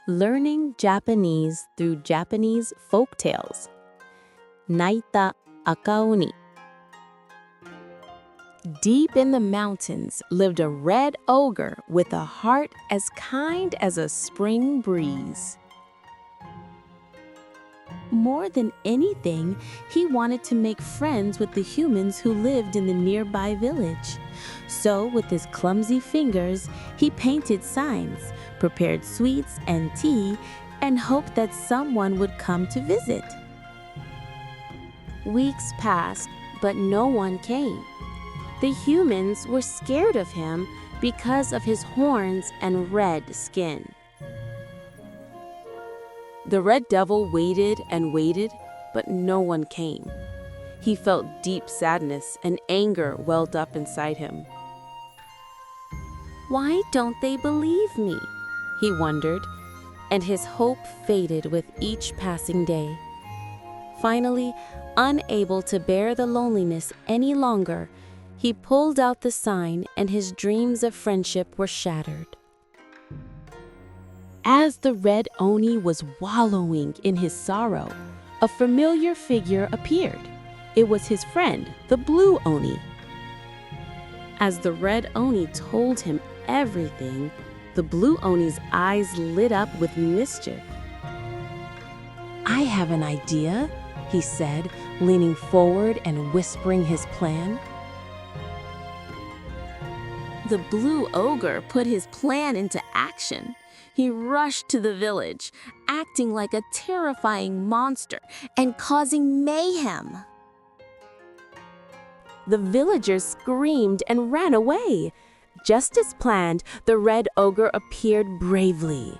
Learning Japanese through Japanese Folktales. Naita Akaoni. Deep in the mountains lived a red ogre with a heart as kind as a spring breeze. More than anything, he wanted to make friends with the humans who lived in the nearby village. So, with his clumsy fingers, he painted signs, prepared sweets and tea, and hoped that someone would come to visit. Weeks passed, but no one came. The humans were scared of him because of his horns and red skin. The Red Devil waited and waited, but no one came. He felt deep sadness and anger welled up inside him. Why don't they believe me? He wondered, and his hope faded with each passing day. Finally, unable to bear the loneliness any longer, he pulled out the sign and his dreams of friendship were shattered. As the red oni was wallowing in his sorrow, a familiar figure appeared. It was his friend, the blue oni. As the red oni told him everything, the blue oni's eyes lit up with mischief. "I have an idea," he said, leaning forward and whispering his plan. The blue ogre put his plan into action. He rushed to the village, acting like a terrifying monster and causing mayhem. The villagers screamed and ran away. Just as planned, the red ogre appeared bravely.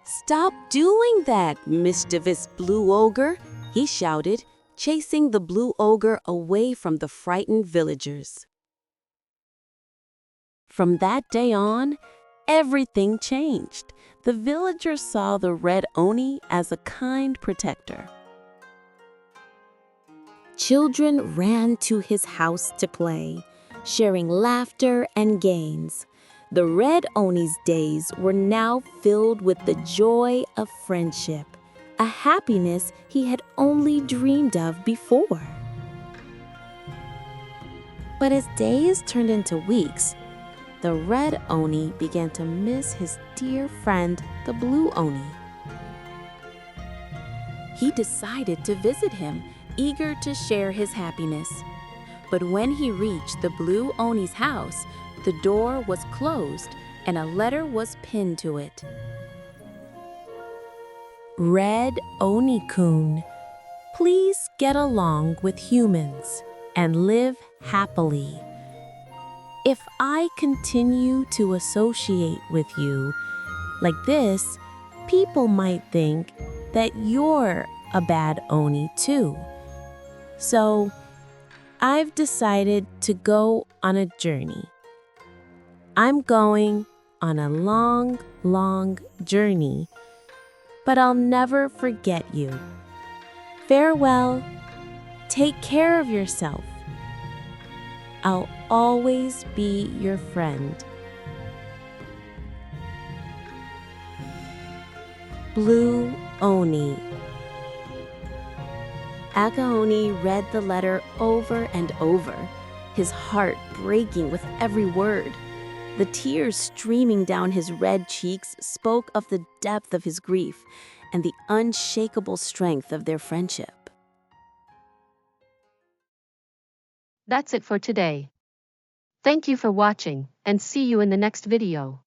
"Stop doing that, mischievous blue ogre," he shouted, chasing the blue ogre away from the frightened villagers. From that day on, everything changed. The villagers saw the red oni as a kind protector. Children ran to his house to play, sharing laughter and games. The red oni's days were now filled with the joy of friendship, a happiness he had only dreamed of before. But as days turned into weeks, the red oni began to miss his dear friend, the blue oni. He decided to visit him, eager to share his happiness. But when he reached the blue oni's house, the door was closed and a letter was pinned to it. "Red Oni-kun, please get along with humans and live happily. If I continue to associate with you like this, people might think that you're a bad Oni too. So I've decided to go on a journey. I'm going on a long, long journey, but I'll never forget you. Farewell. Take care of yourself. I'll always be your friend." Blue Oni. Akaoni read the letter over and over, his heart breaking with every word. The tears streaming down his red cheeks spoke of the depth of his grief and the unshakable strength of their friendship. That's it for today. Thank you for watching, and see you in the next video.